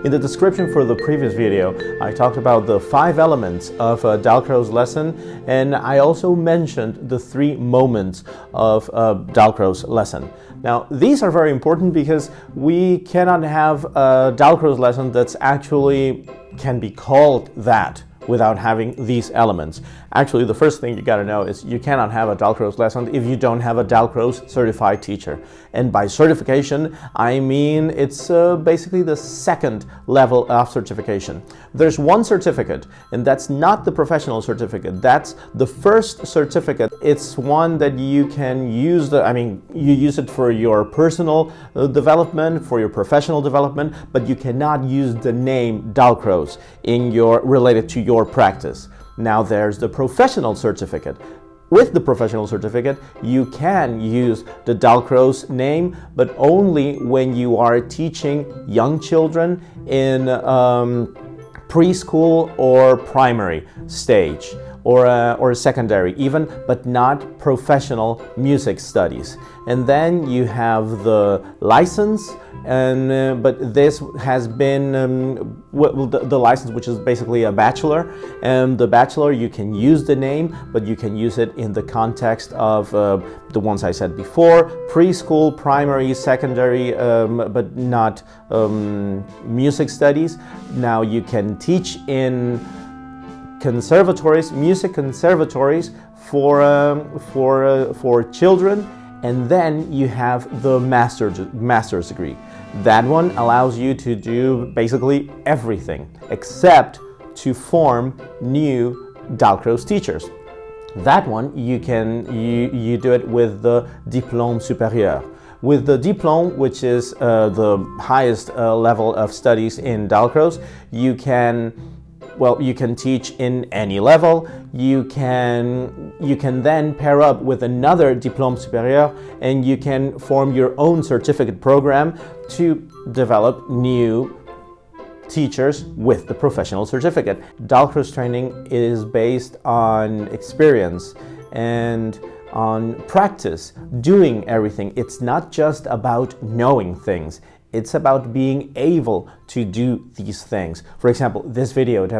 In the description for the previous video, I talked about the 5 elements of a Dalcroze lesson, and I also mentioned the 3 moments of a Dalcroze lesson. Now, these are very important because we cannot have a Dalcroze lesson that's actually can be called that without having these elements. Actually, the first thing you got to know is you cannot have a Dalcroze lesson if you don't have a Dalcroze certified teacher. And by certification, I mean it's basically the second level of certification. There's one certificate, and that's not the professional certificate. That's the first certificate. It's one that you can use, you use it for your personal development, for your professional development, but you cannot use the name Dalcroze related to your practice. Now there's the professional certificate. With the professional certificate, you can use the Dalcroze name, but only when you are teaching young children in preschool or primary stage, or secondary even, but not professional music studies. And then you have the license, but this has been the license, which is basically a bachelor. And the bachelor, you can use the name, but you can use it in the context of the ones I said before: preschool, primary, secondary, but not music studies. Now you can teach in conservatories, music conservatories for children. And then you have the master's degree. That one allows you to do basically everything except to form new Dalcroze teachers. That one you do it with the diplôme supérieur. With the diplôme, which is the highest level of studies in Dalcroze, you can teach in any level. You can then pair up with another diplôme supérieur, and you can form your own certificate program to develop new teachers with the professional certificate. Dalcroze training is based on experience and on practice, doing everything. It's not just about knowing things. It's about being able to do these things. For example, this video that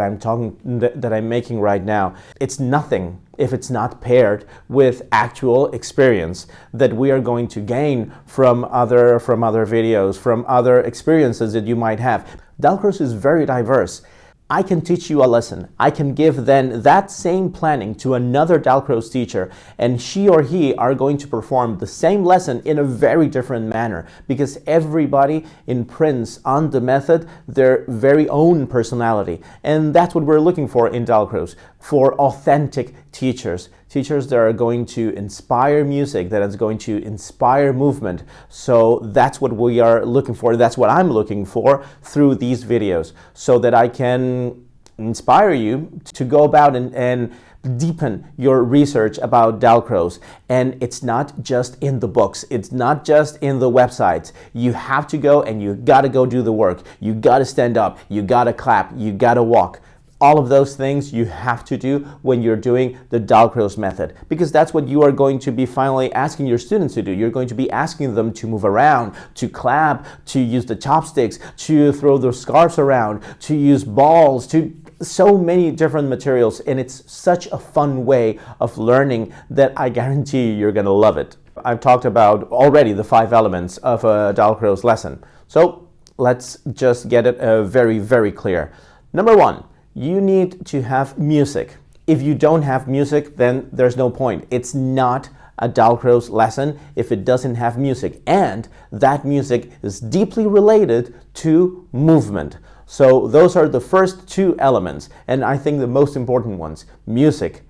I'm making right now, it's nothing if it's not paired with actual experience that we are going to gain from other videos, from other experiences that you might have. Dalcroze is very diverse. I can teach you a lesson. I can give then that same planning to another Dalcroze teacher, and she or he are going to perform the same lesson in a very different manner, because everybody imprints on the method their very own personality. And that's what we're looking for in Dalcroze, for authentic teachers. Teachers that are going to inspire music, that is going to inspire movement. So that's what we are looking for. That's what I'm looking for through these videos, so that I can inspire you to go about and deepen your research about Dalcroze. And it's not just in the books. It's not just in the websites. You have to go, and you got to go do the work. You got to stand up. You got to clap. You got to walk. All of those things you have to do when you're doing the Dalcroze method, because that's what you are going to be finally asking your students to do. You're going to be asking them to move around, to clap, to use the chopsticks, to throw their scarves around, to use balls, to so many different materials. And it's such a fun way of learning that I guarantee you're going to love it. I've talked about already the 5 elements of a Dalcroze lesson. So let's just get it very, very clear. Number 1. You need to have music. If you don't have music, then there's no point. It's not a Dalcroze lesson if it doesn't have music, and that music is deeply related to movement. So those are the first 2 elements, and I think the most important ones: music,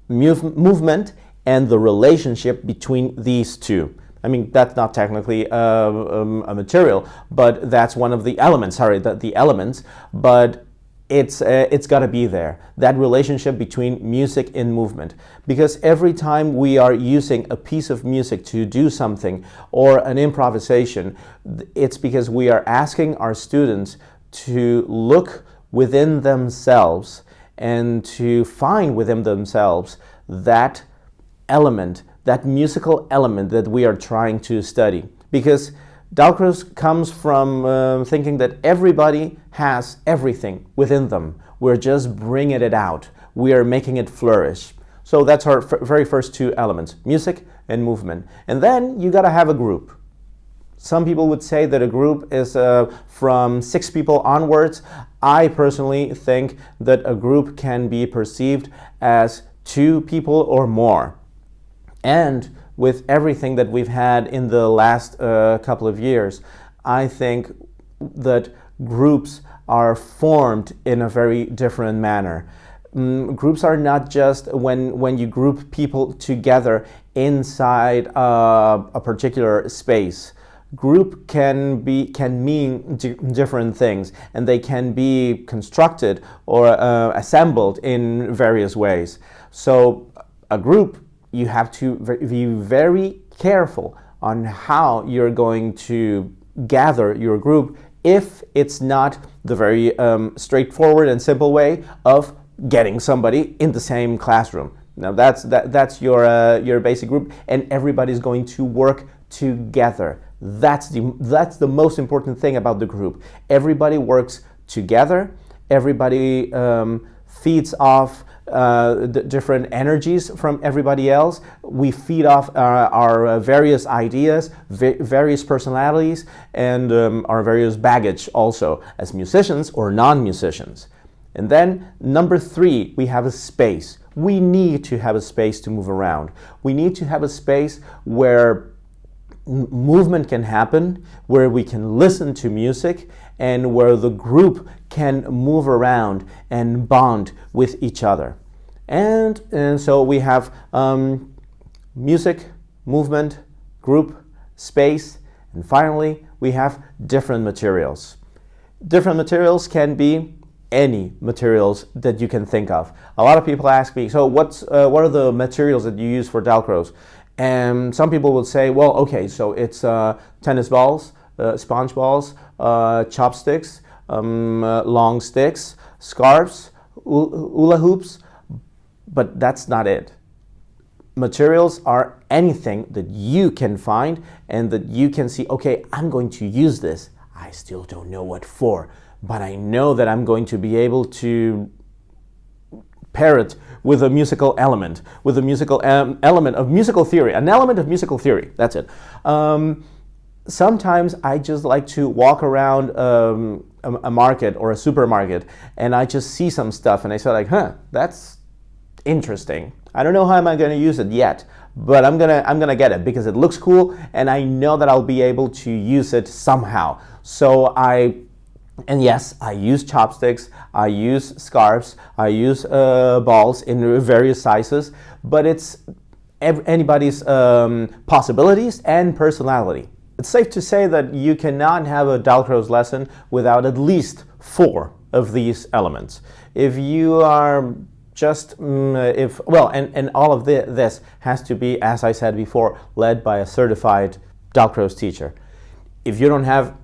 movement, and the relationship between these 2. I mean, that's not technically a material, but that's one of the elements. The elements, but it's got to be there, that relationship between music and movement. Because every time we are using a piece of music to do something, or an improvisation, it's because we are asking our students to look within themselves and to find within themselves that element, that musical element that we are trying to study. Because Dalcroze comes from thinking that everybody has everything within them. We're just bringing it out. We are making it flourish. So that's our very first two elements, music and movement. And then you got to have a group. Some people would say that a group is from 6 people onwards. I personally think that a group can be perceived as 2 people or more. And with everything that we've had in the last couple of years, I think that groups are formed in a very different manner. Groups are not just when you group people together inside a particular space. Group can mean different things, and they can be constructed or assembled in various ways. So a group, you have to be very careful on how you're going to gather your group if it's not the very straightforward and simple way of getting somebody in the same classroom. Now that's your basic group, and everybody's going to work together. That's the most important thing about the group. Everybody works together. Everybody feeds off the different energies from everybody else. We feed off our various ideas, various personalities, and our various baggage also as musicians or non-musicians. And then number 3, we have a space. We need to have a space to move around. We need to have a space where movement can happen, where we can listen to music, and where the group can move around and bond with each other. And so we have music, movement, group, space, and finally we have different materials. Different materials can be any materials that you can think of. A lot of people ask me, so what are the materials that you use for Dalcroze? And some people will say, well, okay, so it's tennis balls, sponge balls, chopsticks, long sticks, scarves, hula hoops, but that's not it. Materials are anything that you can find and that you can see, okay, I'm going to use this. I still don't know what for, but I know that I'm going to be able to pair it with a musical element, with a musical element of musical theory, an element of musical theory, that's it. Sometimes I just like to walk around a market or a supermarket and I just see some stuff and I say like, that's interesting. I don't know how I'm going to use it yet, but I'm gonna get it because it looks cool and I know that I'll be able to use it somehow. And yes, I use chopsticks, I use scarves, I use balls in various sizes, but it's anybody's possibilities and personality. It's safe to say that you cannot have a Dalcroze lesson without at least 4 of these elements. If you are just, and all of this has to be, as I said before, led by a certified Dalcroze teacher. If you don't have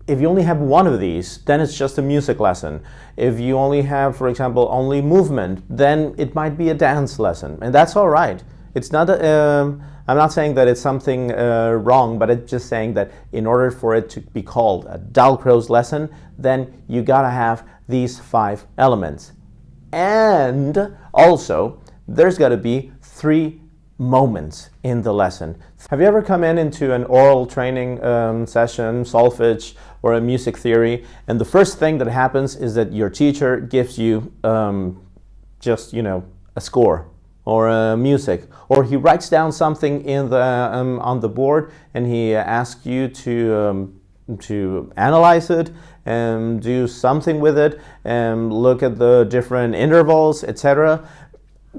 if you only have one of these, then it's just a music lesson. If you only have, for example, only movement, then it might be a dance lesson, and that's all right. It's not. I'm not saying that it's something wrong, but it's just saying that in order for it to be called a Dalcroze lesson, then you gotta have these 5 elements, and also there's gotta be 3 moments in the lesson. Have you ever come into an oral training session, solfege, or a music theory, and the first thing that happens is that your teacher gives you just, a score or music, or he writes down something in the on the board and he asks you to analyze it and do something with it and look at the different intervals, etc.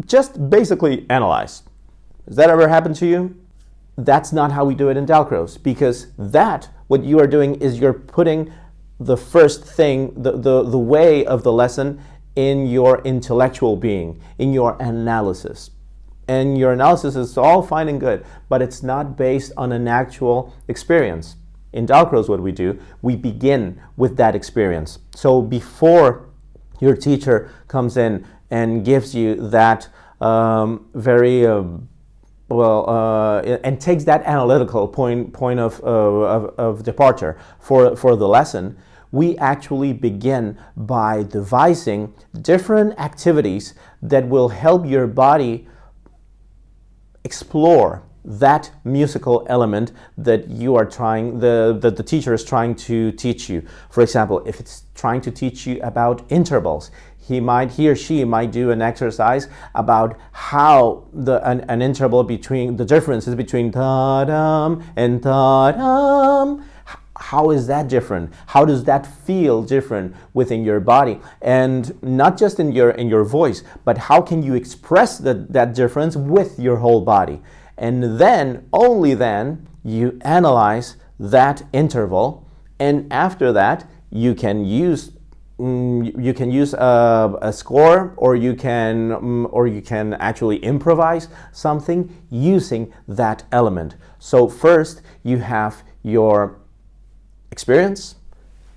Just basically analyze. Has that ever happened to you? That's not how we do it in Dalcroze, because what you are doing is you're putting the first thing, the way of the lesson in your intellectual being, in your analysis. And your analysis is all fine and good, but it's not based on an actual experience. In Dalcroze, what we do, we begin with that experience. So before your teacher comes in and gives you that very and takes that analytical point of departure for the lesson, we actually begin by devising different activities that will help your body explore that musical element that you are trying, that the teacher is trying to teach you. For example, if it's trying to teach you about intervals, he or she might do an exercise about how an interval between the differences between ta-dum and ta-dum. How is that different? How does that feel different within your body? And not just in your voice, but how can you express that difference with your whole body? And then, only then, you analyze that interval, and after that, you can use a score, or you can actually improvise something using that element. So first, you have your experience,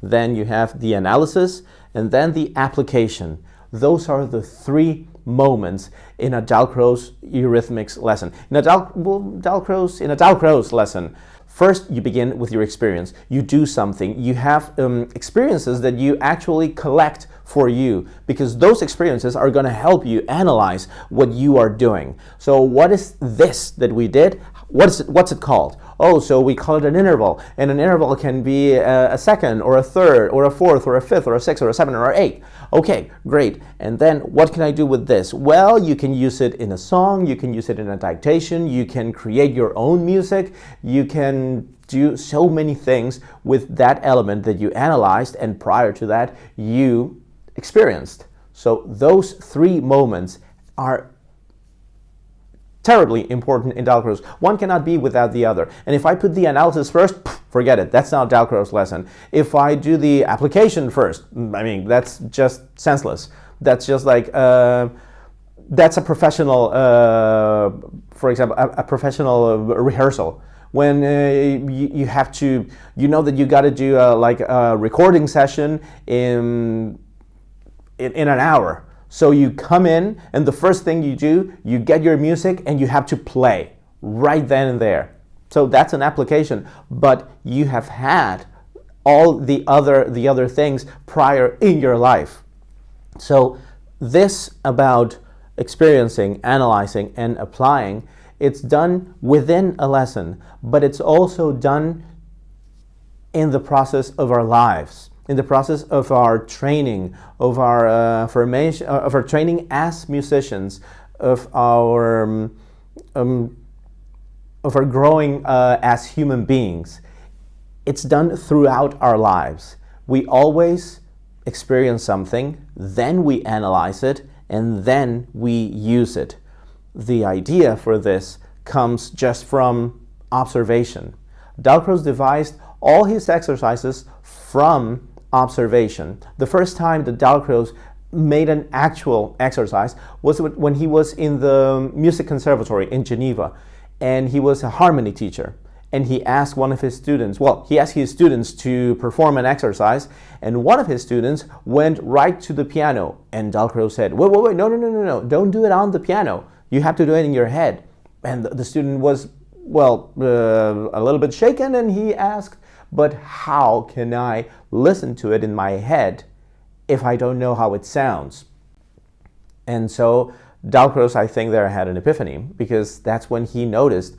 then you have the analysis, and then the application. Those are the three moments in a Dalcroze eurythmics lesson. In a Dalcroze lesson, first you begin with your experience. You do something. You have experiences that you actually collect for you, because those experiences are going to help you analyze what you are doing. So what is this that we did? What's it called? Oh, so we call it an interval, and an interval can be a second, or a third, or a fourth, or a fifth, or a sixth, or a seventh, or an eighth. Okay, great. And then what can I do with this? Well, you can use it in a song, you can use it in a dictation, you can create your own music, you can do so many things with that element that you analyzed and prior to that you experienced. So those three moments are terribly important in Dalcroze. One cannot be without the other. And if I put the analysis first, forget it. That's not a Dalcroze lesson. If I do the application first, I mean, that's just senseless. That's just like, that's a professional, for example, a professional rehearsal. When you have to, you know that you got to do like a recording session in an hour. So you come in, and the first thing you do, you get your music, and you have to play right then and there. So that's an application, but you have had all the other things prior in your life. So this about experiencing, analyzing, and applying, it's done within a lesson, but it's also done in the process of our lives, in the process of our training, of our formation, of our training as musicians, of our growing as human beings. It's done throughout our lives. We always experience something, then we analyze it, and then we use it. The idea for this comes just from observation. Dalcroze devised all his exercises from observation. The first time that Dalcroze made an actual exercise was when he was in the music conservatory in Geneva, and he was a harmony teacher. And he asked one of his students, he asked his students to perform an exercise, and one of his students went right to the piano, and Dalcroze said, wait, no, don't do it on the piano. You have to do it in your head. And the student was, a little bit shaken, and he asked, but how can I listen to it in my head if I don't know how it sounds? And so Dalcroze, I think, there had an epiphany, because that's when he noticed,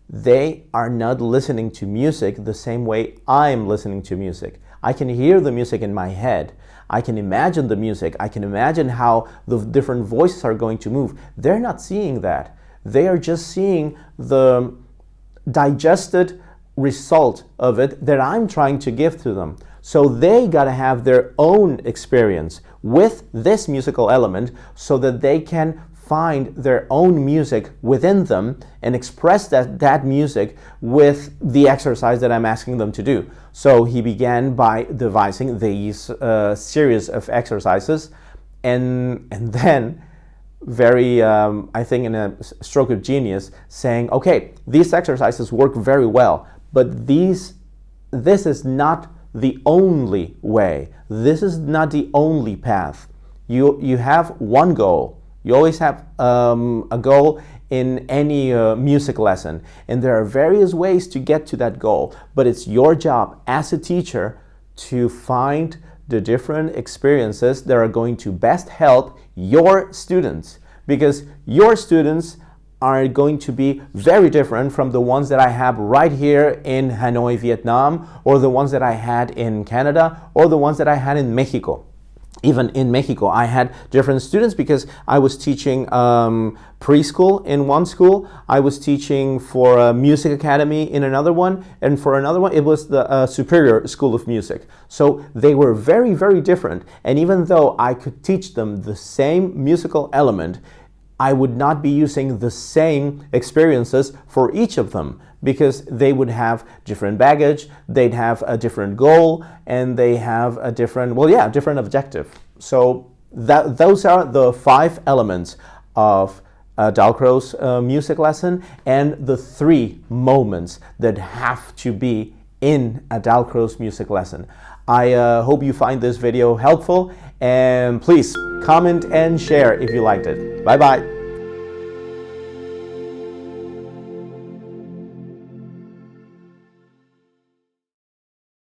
they are not listening to music the same way I'm listening to music. I can hear the music in my head. I can imagine the music. I can imagine how the different voices are going to move. They're not seeing that. They are just seeing the digested result of it that I'm trying to give to them. So they got to have their own experience with this musical element so that they can find their own music within them and express that music with the exercise that I'm asking them to do. So he began by devising these series of exercises, and then very, I think in a stroke of genius, saying, okay, these exercises work very well, but this is not the only way. This is not the only path. You have one goal. You always have a goal in any music lesson, and there are various ways to get to that goal, but it's your job as a teacher to find the different experiences that are going to best help your students, because your students are going to be very different from the ones that I have right here in Hanoi, Vietnam, or the ones that I had in Canada, or the ones that I had in Mexico. Even in Mexico, I had different students because I was teaching preschool in one school, I was teaching for a music academy in another one, and for another one, it was the Superior School of Music. So they were very, very different. And even though I could teach them the same musical element, I would not be using the same experiences for each of them, because they would have different baggage, they'd have a different goal, and they have a different, different objective. So those are the 5 elements of a Dalcroze music lesson, and the 3 moments that have to be in a Dalcroze music lesson. I hope you find this video helpful, and please comment and share if you liked it. Bye bye.